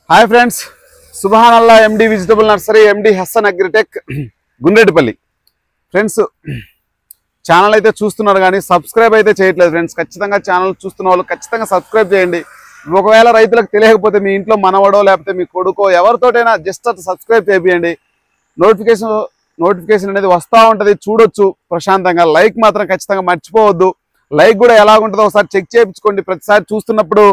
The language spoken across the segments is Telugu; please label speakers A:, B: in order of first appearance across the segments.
A: हाय फ्रेंड्स सुबहान अल्लाह MD vegetable nursery MD Hasan agritech Gundredpalli friends channel అయితే చూస్తున్నారు గానీ సబ్స్క్రైబ్ అయితే చేయట్లేదు ఫ్రెండ్స్ ఖచ్చితంగా ఛానల్ చూస్తున్న వాళ్ళు ఖచ్చితంగా సబ్స్క్రైబ్ చేయండి ఒకవేళ రైతులకు తెలియకపోతే మీ ఇంట్లో మనవడో లేకపోతే మీ కొడుకో ఎవరితోటైనా జస్ట్ అది సబ్స్క్రైబ్ చేయండి నోటిఫికేషన్ అనేది వస్తా ఉంటది చూడొచ్చు ప్రశాంతంగా లైక్ మాత్రం ఖచ్చితంగా మర్చిపోవద్దు లైక్ కూడా ఎలా ఉంటుందో ఒకసారి చెక్ చేయించుకోండి ప్రతిసారి చూస్తున్నప్పుడు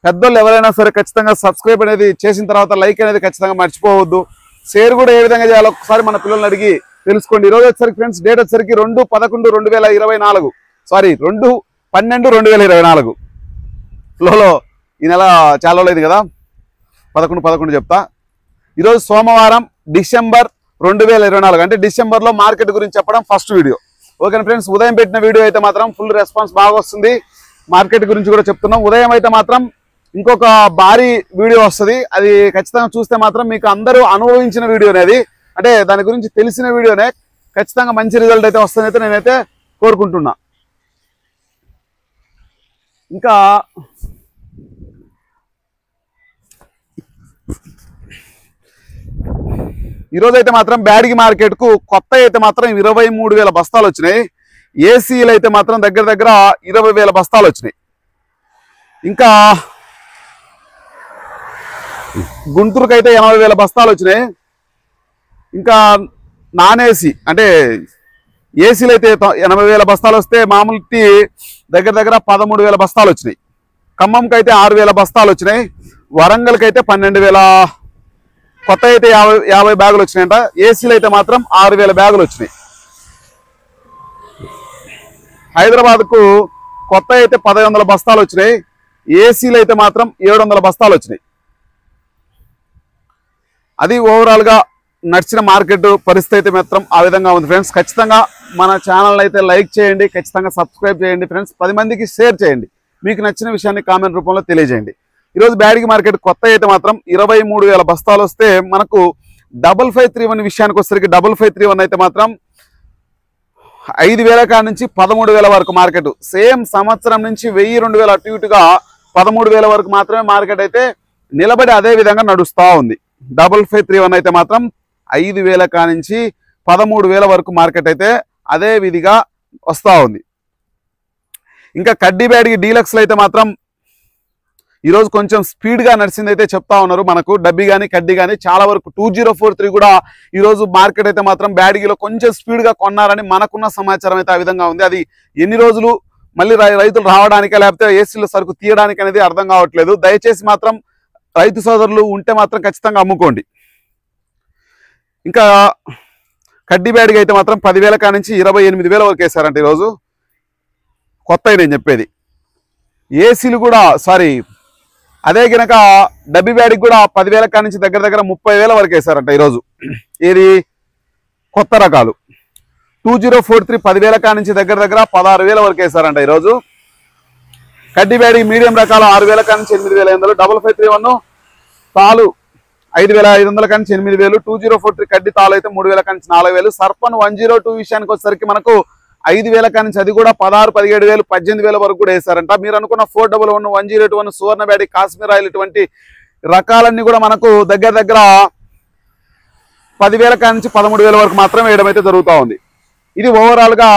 A: పెద్దోళ్ళు ఎవరైనా సరే ఖచ్చితంగా సబ్స్క్రైబ్ అనేది చేసిన తర్వాత లైక్ అనేది ఖచ్చితంగా మర్చిపోవద్దు షేర్ కూడా ఏ విధంగా చేయాలో ఒకసారి మన పిల్లల్ని అడిగి తెలుసుకోండి ఈ రోజు వచ్చరికి ఫ్రెండ్స్ డేట్ వచ్చరికి 2/11/2024 సారీ 2/12/2024 ఫ్లోలో ఈ నెల చాలా లేదు కదా 11 చెప్తా ఈ రోజు సోమవారం డిసెంబర్ 2024 అంటే డిసెంబర్ లో మార్కెట్ గురించి చెప్పడం ఫస్ట్ వీడియో ఓకేనా ఫ్రెండ్స్ ఉదయం పెట్టిన వీడియో అయితే మాత్రం ఫుల్ రెస్పాన్స్ బాగా వస్తుంది మార్కెట్ గురించి కూడా చెప్తున్నాం ఉదయం అయితే మాత్రం ఇంకొక భారీ వీడియో వస్తుంది అది ఖచ్చితంగా చూస్తే మాత్రం మీకు అందరూ అనుభవించిన వీడియో అనేది అంటే దాని గురించి తెలిసిన వీడియోనే ఖచ్చితంగా మంచి రిజల్ట్ అయితే వస్తుందైతే నేనైతే కోరుకుంటున్నా ఇంకా ఈరోజు అయితే మాత్రం బ్యాడిగి మార్కెట్ కు కొత్త అయితే మాత్రం 23,000 బస్తాలు వచ్చినాయి ఏసీలు అయితే మాత్రం దగ్గర 20,000 బస్తాలు వచ్చినాయి ఇంకా గుంటూరుకు అయితే 80,000 బస్తాలు వచ్చినాయి ఇంకా నాన్ ఏసీ అంటే ఏసీలు అయితే 80,000 బస్తాలు వస్తే మామూలు టీ దగ్గర 13,000 బస్తాలు వచ్చినాయి ఖమ్మంకి అయితే 6,000 బస్తాలు వచ్చినాయి వరంగల్కి అయితే 12,000 కొత్త అయితే 50 బ్యాగులు వచ్చినాయంట ఏసీలు అయితే మాత్రం 6,000 బ్యాగులు వచ్చినాయి హైదరాబాద్కు కొత్త అయితే 1,100 బస్తాలు వచ్చినాయి ఏసీలు అయితే మాత్రం 700 బస్తాలు వచ్చినాయి అది ఓవరాల్ గా నడిచిన మార్కెట్ పరిస్థితి అయితే మాత్రం ఆ విధంగా ఉంది ఫ్రెండ్స్ ఖచ్చితంగా మన ఛానల్ అయితే లైక్ చేయండి ఖచ్చితంగా సబ్స్క్రైబ్ చేయండి ఫ్రెండ్స్ 10 మందికి షేర్ చేయండి మీకు నచ్చిన విషయాన్ని కామెంట్ రూపంలో తెలియజేయండి ఈరోజు బ్యాడిగి మార్కెట్ కొత్త అయితే మాత్రం 23,000 బస్తాలు వస్తే మనకు 5531 విషయానికి వచ్చేసరికి 5531 అయితే మాత్రం 5,000 కాడ నుంచి 13,000 వరకు మార్కెట్ సేమ్ సంవత్సరం నుంచి 1,000-2,000 అటు ఇటుగా 13,000 వరకు మాత్రమే మార్కెట్ అయితే నిలబడి అదే విధంగా నడుస్తూ ఉంది 5531 అయితే మాత్రం 5,000 కాడ నుంచి 13,000 వరకు మార్కెట్ అయితే అదే విధిగా వస్తూ ఉంది ఇంకా కడ్డీ బ్యాడిగి డీలక్స్లో అయితే మాత్రం ఈరోజు కొంచెం స్పీడ్గా నడిచింది అయితే చెప్తా ఉన్నారు మనకు డబ్బి కానీ కడ్డీ కానీ చాలా వరకు 2043 కూడా ఈరోజు మార్కెట్ అయితే మాత్రం బ్యాడిగిలో కొంచెం స్పీడ్గా కొన్నారని మనకున్న సమాచారం అయితే ఆ విధంగా ఉంది అది ఎన్ని రోజులు మళ్ళీ రైతులు రావడానికే లేకపోతే ఏసీలో సరుకు తీయడానికి అనేది అర్థం కావట్లేదు దయచేసి మాత్రం రైతు సోదరులు ఉంటే మాత్రం ఖచ్చితంగా అమ్ముకోండి ఇంకా కడ్డీ బ్యాడిగి అయితే మాత్రం 10,000 కాడ నుంచి 28,000 వరకు వేసారంట ఈరోజు కొత్త నేను చెప్పేది ఏసీలు కూడా సారీ అదే కనుక డబ్బి బ్యాడికి కూడా 10,000 కాడ నుంచి దగ్గర 30,000 వరకు వేసారంట ఈరోజు ఇది కొత్త రకాలు 2043 10,000 కాడ నుంచి దగ్గర 16,000 వరకు వేసారంట ఈరోజు కడ్డీ బ్యాడిగి మీడియం రకాలు 6,000 కాడ నుంచి 8,500 5531 తాలు 5,500 కాడ నుంచి 8,000 2043 కడ్డీ తాలు అయితే 3,000 కాడ నుంచి 4,000 సర్పన్ 102 విషయానికి వచ్చేసరికి మనకు 5,000 కాడ నుంచి అది కూడా 16,000 17,000 18,000 వరకు కూడా వేసారంట మీరు అనుకున్న 411 101 సువర్ణ బ్యాడిగి కాశ్మీర్ ఆయిల్ ఇటువంటి రకాలన్నీ కూడా మనకు దగ్గర 10,000 కాడ నుంచి 13,000 వరకు మాత్రమే వేయడం అయితే జరుగుతూ ఉంది ఇది ఓవరాల్ గా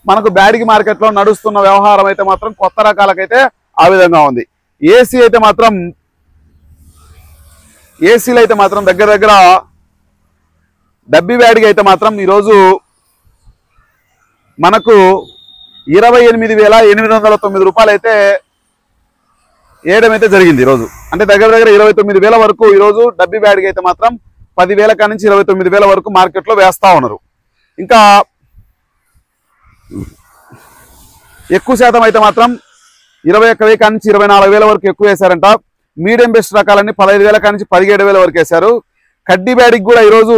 A: మనకు బ్యాడిగి మార్కెట్ లో నడుస్తున్న వ్యవహారం అయితే మాత్రం కొత్త రకాలకైతే ఆ విధంగా ఉంది ఏసీలు అయితే మాత్రం దగ్గర డబ్బి బ్యాడిగి అయితే మాత్రం ఈరోజు మనకు 28,809 రూపాయలు అయితే వేయడం అయితే జరిగింది ఈరోజు అంటే దగ్గర 29,000 వరకు ఈరోజు డబ్బి బ్యాడిగి అయితే మాత్రం 10,000 కాడ నుంచి 29,000 వరకు మార్కెట్లో వేస్తూ ఉన్నారు ఇంకా ఎక్కువ శాతం అయితే మాత్రం 21,000 కాడ నుంచి 24,000 వరకు ఎక్కువ వేశారంట మీడియం బెస్ట్ రకాలన్నీ 15,000 కాడ నుంచి 17,000 వరకు వేశారు కడ్డీ బ్యాడిగి కూడా ఈరోజు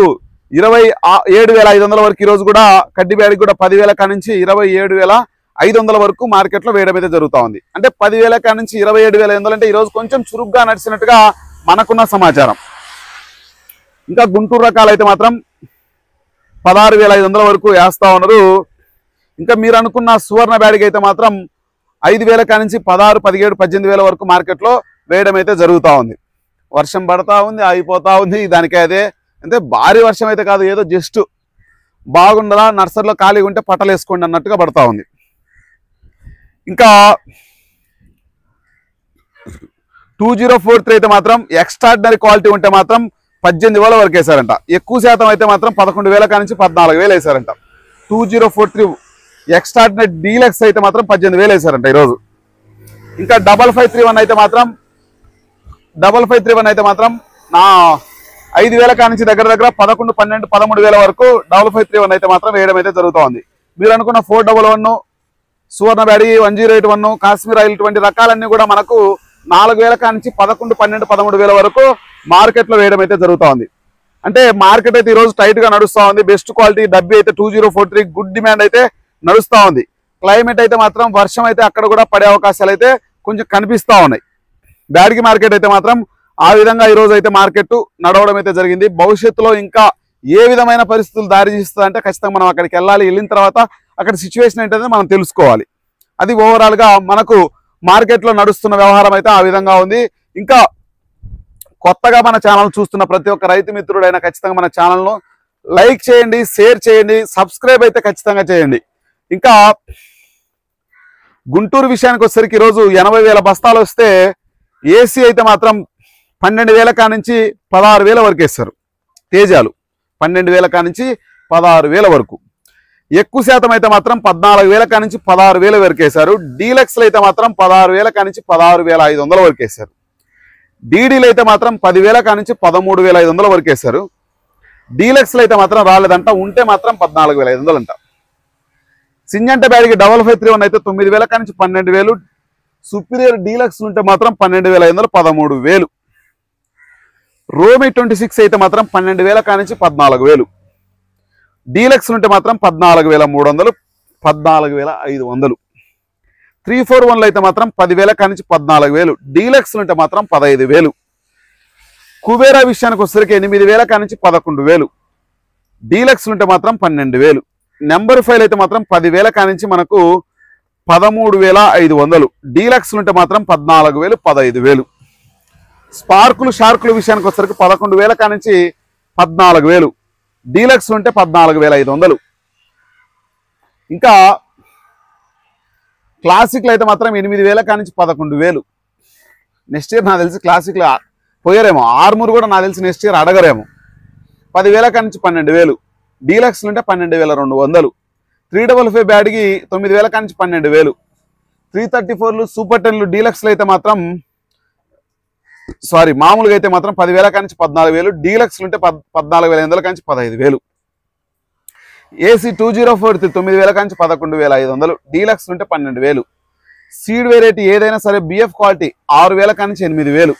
A: 27,500 వరకు ఈరోజు కూడా కడ్డీ బ్యాడిగి కూడా 10,000 కాడ నుంచి 27,500 వరకు మార్కెట్లో వేయడం అయితే జరుగుతూ ఉంది అంటే 10,000 కాడ నుంచి 27,500 అంటే ఈరోజు కొంచెం చురుగ్గా నడిచినట్టుగా మనకున్న సమాచారం ఇంకా గుంటూరు రకాలు అయితే మాత్రం 16,500 వరకు వేస్తూ ఉన్నారు ఇంకా మీరు అనుకున్న సువర్ణ బ్యాడిగి అయితే మాత్రం 5,000 కాడ నుంచి 16, 17, 18,000 వరకు మార్కెట్లో వేయడం అయితే జరుగుతూ ఉంది. వర్షం పడతా ఉంది, ఆగిపోతా ఉంది. దానికి అదే అంటే భారీ వర్షం అయితే కాదు, ఏదో జస్ట్ బాగుండలా నర్సరీలో ఖాళీగా ఉంటే పట్టలు వేసుకోండి అన్నట్టుగా పడతా ఉంది. ఇంకా 2043 అయితే మాత్రం ఎక్స్ట్రాడినరీ క్వాలిటీ ఉంటే మాత్రం 18,000 వరకు వేసారంట. ఎక్కువ శాతం అయితే మాత్రం 11,000 కానించి 14,000 వేసారంట. 2043 ఎక్స్ట్రాడినరీ డీలక్స్ అయితే మాత్రం 18,000 వేసారంట ఈరోజు. ఇంకా 5531 అయితే మాత్రం 5531 అయితే మాత్రం నా 5,000 కానించి దగ్గర 11, 12, 13,000 వరకు 5531 అయితే మాత్రం వేయడం అయితే జరుగుతూ ఉంది. మీరు అనుకున్న 411, సువర్ణ బ్యాడీ, 1081, కాశ్మీర్ ఆయిల్ ఇటువంటి రకాలన్నీ కూడా మనకు 4,000 కానించి 11, 12, 13,000 వరకు మార్కెట్లో వేయడం అయితే జరుగుతూ ఉంది. అంటే మార్కెట్ అయితే ఈరోజు టైట్గా నడుస్తూ ఉంది. బెస్ట్ క్వాలిటీ డబ్బీ అయితే 2043 గుడ్ డిమాండ్ అయితే నడుస్తూ ఉంది. క్లైమేట్ అయితే మాత్రం వర్షం అయితే అక్కడ కూడా పడే అవకాశాలు అయితే కొంచెం కనిపిస్తూ ఉన్నాయి. బ్యాడ్కి మార్కెట్ అయితే మాత్రం ఆ విధంగా ఈరోజు అయితే మార్కెట్ నడవడం అయితే జరిగింది. భవిష్యత్తులో ఇంకా ఏ విధమైన పరిస్థితులు దారి తీస్తుంది అంటే ఖచ్చితంగా మనం అక్కడికి వెళ్ళాలి. వెళ్ళిన తర్వాత అక్కడ సిచ్యువేషన్ ఏంటనేది మనం తెలుసుకోవాలి. అది ఓవరాల్గా మనకు మార్కెట్లో నడుస్తున్న వ్యవహారం అయితే ఆ విధంగా ఉంది. ఇంకా కొత్తగా మన ఛానల్ చూస్తున్న ప్రతి ఒక్క రైతు మిత్రుడైనా ఖచ్చితంగా మన ఛానల్ను లైక్ చేయండి, షేర్ చేయండి, సబ్స్క్రైబ్ అయితే ఖచ్చితంగా చేయండి. ఇంకా గుంటూరు విషయానికి వచ్చేసరికి ఈరోజు 80,000 బస్తాలు వస్తే ఏసీ అయితే మాత్రం 12,000 కానించి 16,000 వరకు వేస్తారు. తేజాలు 12,000 కానించి 16,000 వరకు. ఎక్కువ శాతం అయితే మాత్రం 14,000 కానించి 16,000 వరకు వేశారు. డీలక్స్లు అయితే మాత్రం 16,000 కానించి 16,500 వరకు వేశారు. డీడీలు అయితే మాత్రం 10,000 కానించి 13,500 వరకు వేశారు. డీలక్స్లు అయితే మాత్రం రాలేదంట, ఉంటే మాత్రం 14,500 అంట. సింజంట బ్యాడ్కి 5531 అయితే 9,000 కానించి 12,000. సుపీరియర్ డీలక్స్ ఉంటే మాత్రం 12,500, 13,000. రోమి 26 అయితే మాత్రం 12,000 కానించి 14,000. డీలక్స్ ఉంటే మాత్రం 14,300, 14,500. 341 అయితే మాత్రం 10,000 కానించి 14,000. డీలక్స్ ఉంటే మాత్రం 15,000. కుబేరా విషయానికి వచ్చేసరికి 8,000 కానించి 11,000. డీలక్స్ ఉంటే మాత్రం 12,000. నెంబర్ 5 అయితే మాత్రం 10,000 కానించి మనకు 13,500. డీలక్స్ ఉంటే మాత్రం 14,000, 15,000. స్పార్కులు షార్కుల విషయానికి వచ్చేసరికి 11,000 కానించి 14,000. డీలక్స్ ఉంటే 14,500. ఇంకా క్లాసిక్లు అయితే మాత్రం 8,000 కానించి 11,000. నెక్స్ట్ ఇయర్ నాకు తెలిసి క్లాసిక్లు పోయారేమో. ఆర్మూర్ కూడా నాకు తెలిసి నెక్స్ట్ ఇయర్ అడగరేమో. 10,000 కానించి 12,000. డీలక్స్లు ఉంటే 12,200. 355 బ్యాడ్కి 9,000 కానించి 12,000. 334లు సూపర్ 10లు డీలక్స్లు అయితే మాత్రం మామూలుగా అయితే మాత్రం 10,000 కానించి 14,000. డీలక్స్లు ఉంటే 14,500 కానించి 15,000. ఏసీ 2043 9,000 కానించి 11,500. డీలక్స్ ఉంటే 12,000. సీడ్ వెరైటీ ఏదైనా సరే బిఎఫ్ క్వాలిటీ 6,000 కానించి 8,000.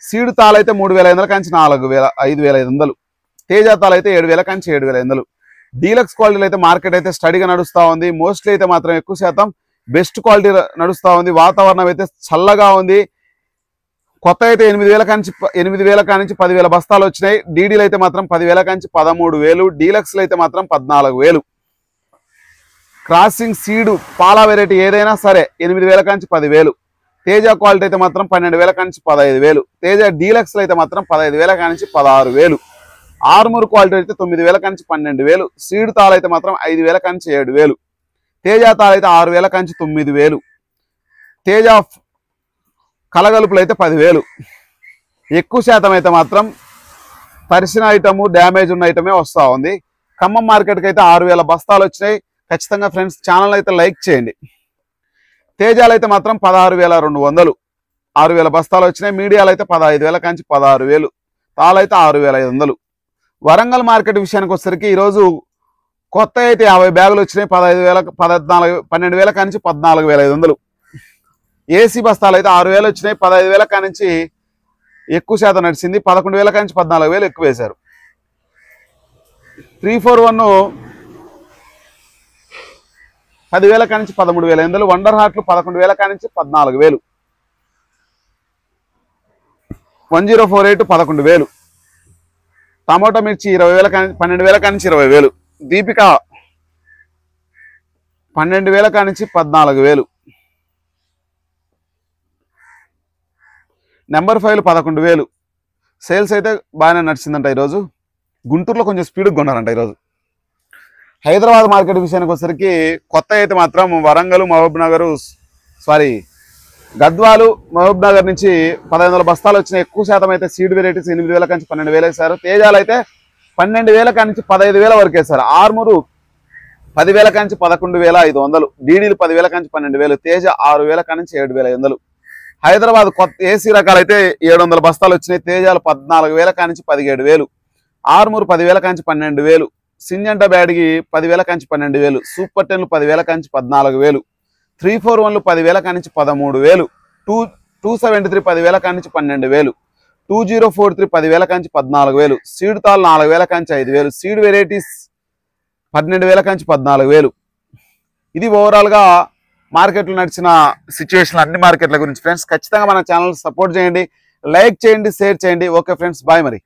A: సీడ్ తాళైతే 3,500 కానించి 5,500. తేజ తాళైతే 7,000 కానించి 7,500. డీలక్స్ క్వాలిటీలో అయితే మార్కెట్ అయితే స్టడీగా నడుస్తూ ఉంది. మోస్ట్లీ అయితే మాత్రం ఎక్కువ శాతం బెస్ట్ క్వాలిటీ నడుస్తూ ఉంది. వాతావరణం అయితే చల్లగా ఉంది. కొత్త అయితే 8,000 కానించి 10,000 బస్తాలు వచ్చినాయి. డీడీలు అయితే మాత్రం 10,000 కానించి 13,000. డీలక్స్లు అయితే మాత్రం 14,000. క్రాసింగ్ సీడు పాలా వెరైటీ ఏదైనా సరే 8,000 కానించి 10,000. తేజ క్వాలిటీ అయితే మాత్రం 12,000 కానించి 15,000. తేజ డీలక్స్లు అయితే మాత్రం 15,000 కానించి 16,000. ఆర్మూర్ క్వాలిటీ అయితే 9,000 కానించి 12,000. సీడ్ తాళ అయితే మాత్రం 5,000 కానించి 7,000. తేజ తాళ అయితే 6,000 కానించి 9,000. తేజ కలగలుపులు అయితే 10,000. ఎక్కువ శాతం అయితే మాత్రం తరిసిన ఐటము, డ్యామేజ్ ఉన్న ఐటమే వస్తూ ఉంది. ఖమ్మం మార్కెట్కి అయితే 6,000 బస్తాలు వచ్చినాయి. ఖచ్చితంగా ఫ్రెండ్స్ ఛానల్ అయితే లైక్ చేయండి. తేజాలు అయితే మాత్రం 16,200. 6,000 బస్తాలు వచ్చినాయి. మీడియాలు అయితే 15,000 కానించి 16,000. తాళైతే 6,500. వరంగల్ మార్కెట్ విషయానికి వచ్చేసరికి ఈరోజు కొత్త అయితే 50 బ్యాగులు వచ్చినాయి. 12,000 కానించి 14,500. ఏసీ బస్తాలు అయితే 6,000 వచ్చినాయి. 15,000 కానించి ఎక్కువ శాతం నడిచింది. 11,000 కానించి 14,000 ఎక్కువ వేశారు. 341 10,000 కానించి 13,500. వండర్ హార్ట్లు 11,000 కానించి 14,000. 1048 11,000. టమాటో మిర్చి 20,000 12,000 కానించి 20,000. దీపిక 12,000 కానించి 14,000. నెంబర్ 5 11,000 సేల్స్ అయితే బాగానే నడిచిందంట ఈరోజు. గుంటూరులో కొంచెం స్పీడ్గా కొన్నారంట ఈరోజు. హైదరాబాద్ మార్కెట్ విషయానికి వచ్చేసరికి కొత్త అయితే మాత్రం వరంగల్ గద్వాలు మహబూబ్ నగర్ నుంచి 1500 బస్తాలు వచ్చినాయి. ఎక్కువ శాతం అయితే సీడ్ వెరైటీస్ 8,000 నుంచి 12,000 వేసారు. తేజాలు అయితే 12,000 నుంచి 15,000 వరకు వేసారు. ఆర్మూరు 10,000 నుంచి 11,500, డీడీలు 10,000 నుంచి 12,000, తేజ 6,000 నుంచి 7,500. హైదరాబాద్ కొత్త ఏసీ రకాలు అయితే 700 బస్తాలు వచ్చినాయి. తేజాలు 14,000 నుంచి 17,000, ఆర్మూరు 10,000 నుంచి 12,000, సింజంటా బ్యాడ్కి 10,000 నుంచి 12,000, సూపర్ 10లు 10,000 నుంచి 14,000, 341లు 10,000 నుంచి 13,000, 273 10,000 నుంచి 12,000, 2043 10,000 నుంచి 14,000, సీడ్ తాల్ 4,000 నుంచి 5,000, సీడ్ వెరైటీస్ 12,000 నుంచి 14,000. ఇది ఓవరాల్గా మార్కెట్లో నడిచిన సిచ్యువేషన్ అన్ని మార్కెట్ల గురించి ఫ్రెండ్స్. ఖచ్చితంగా మన ఛానల్ సపోర్ట్ చేయండి, లైక్ చేయండి, షేర్ చేయండి. ఓకే ఫ్రెండ్స్, బాయ్ మరి.